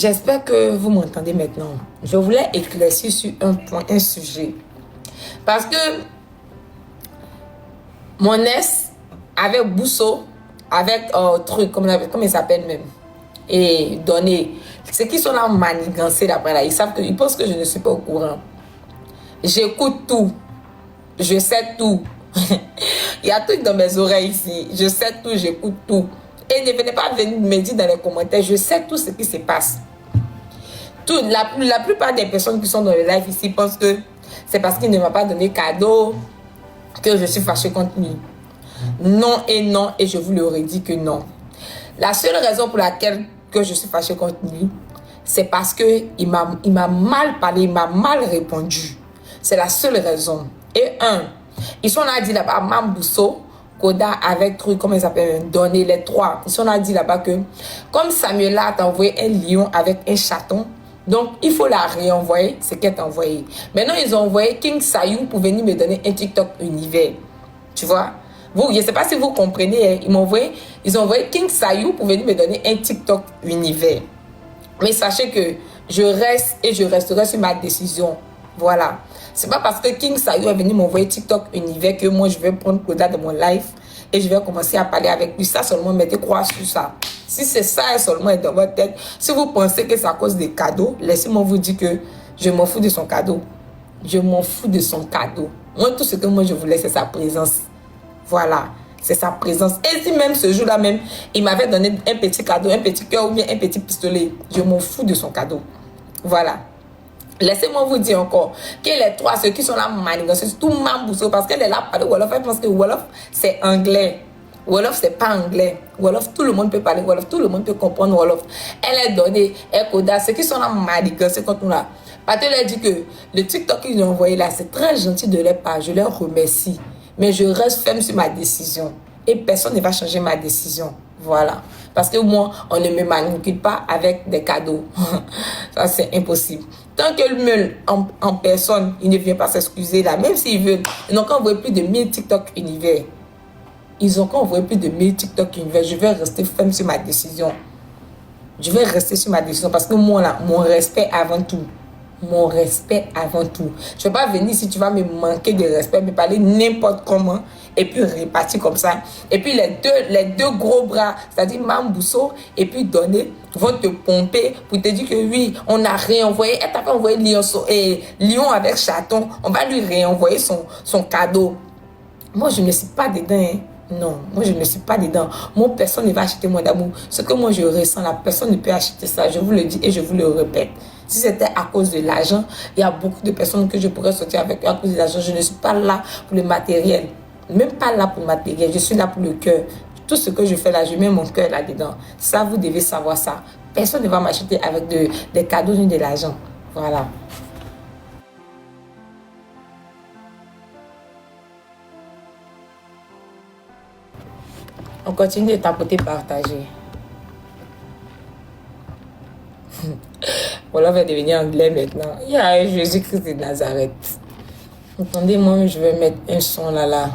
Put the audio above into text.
J'espère que vous m'entendez maintenant. Je voulais éclaircir sur un point, un sujet. Parce que mon ex, avec Bousso, avec truc, comme il s'appelle même, et donné, ceux qui sont là manigancés d'après là, ils pensent que je ne suis pas au courant. J'écoute tout. Je sais tout. Il y a tout dans mes oreilles ici. Je sais tout, j'écoute tout. Et ne venez pas venir me dire dans les commentaires, je sais tout ce qui se passe. La plupart des personnes qui sont dans le live ici pensent que c'est parce qu'il ne m'a pas donné cadeau que je suis fâchée contre lui. Non, et je vous l'aurais dit que non. La seule raison pour laquelle que je suis fâchée contre lui, c'est parce qu'il m'a mal parlé, il m'a mal répondu. C'est la seule raison. Et ils sont là dit là-bas, Mambousso, Koda avec truc, comment ils s'appellent, donner les trois. Ils sont là dit là-bas que, comme Samuela t'a envoyé un lion avec un chaton, donc il faut la réenvoyer, ce qu'elle t'a envoyé. Maintenant, ils ont envoyé King Sayou pour venir me donner un TikTok univers. Tu vois? Vous, je ne sais pas si vous comprenez, ils ont envoyé King Sayou pour venir me donner un TikTok univers. Mais sachez que je reste et je resterai sur ma décision. Voilà. C'est pas parce que King Sayou est venu m'envoyer TikTok univers que moi je vais prendre Koda de mon live et je vais commencer à parler avec lui. Ça seulement, mettez croix sur ça. Si c'est ça seulement dans votre tête, si vous pensez que c'est à cause des cadeaux, laissez-moi vous dire que je m'en fous de son cadeau. Je m'en fous de son cadeau. Moi, tout ce que moi je voulais, c'est sa présence. Voilà. C'est sa présence. Et si même ce jour-là même, il m'avait donné un petit cadeau, un petit cœur ou bien un petit pistolet, je m'en fous de son cadeau. Voilà. Laissez-moi vous dire encore que les trois, ceux qui sont là, c'est tout Mambousso, parce qu'elle est là parler Wolof. Elle pense que Wolof, c'est anglais. Wolof, c'est pas anglais. Wolof, tout le monde peut parler Wolof, tout le monde peut comprendre Wolof. Elle est donnée, elle Koda, ceux qui sont là, c'est contre nous là. Parce qu'elle a dit que le TikTok qu'ils ont envoyé là, c'est très gentil de leur part, je leur remercie. Mais je reste ferme sur ma décision. Et personne ne va changer ma décision. Voilà. Parce que moi, on ne me manipule pas avec des cadeaux. Ça, c'est impossible. Tant que le en personne, il ne vient pas s'excuser là. Même s'ils veulent, ils n'ont qu'à envoyer plus de 1000 TikTok univers. Ils ont qu'à envoyer plus de 1000 TikTok univers. Je vais rester ferme sur ma décision. Je vais rester sur ma décision parce que moi, là, mon respect avant tout. Mon respect avant tout. Je ne vais pas venir si tu vas me manquer de respect, me parler n'importe comment et puis repartir comme ça. Et puis les deux gros bras, c'est-à-dire Mambousso et puis Donné, vont te pomper pour te dire que oui, on n'a réenvoyé. Elle t'a pas envoyé lion avec chaton. On va lui réenvoyer son cadeau. Moi, je ne suis pas dedans. Hein. Non, moi je ne suis pas dedans. Moi, personne ne va acheter mon amour. Ce que moi je ressens là, personne ne peut acheter ça. Je vous le dis et je vous le répète. Si c'était à cause de l'argent, il y a beaucoup de personnes que je pourrais sortir avec à cause de l'argent. Je ne suis pas là pour le matériel. Même pas là pour le matériel. Je suis là pour le cœur. Tout ce que je fais là, je mets mon cœur là-dedans. Ça, vous devez savoir ça. Personne ne va m'acheter avec des cadeaux ni de l'argent. Voilà. On continue de tapoter, partager. Voilà, va devenir anglais maintenant. Il y a Jésus-Christ de Nazareth. Attendez, moi, je vais mettre un son là.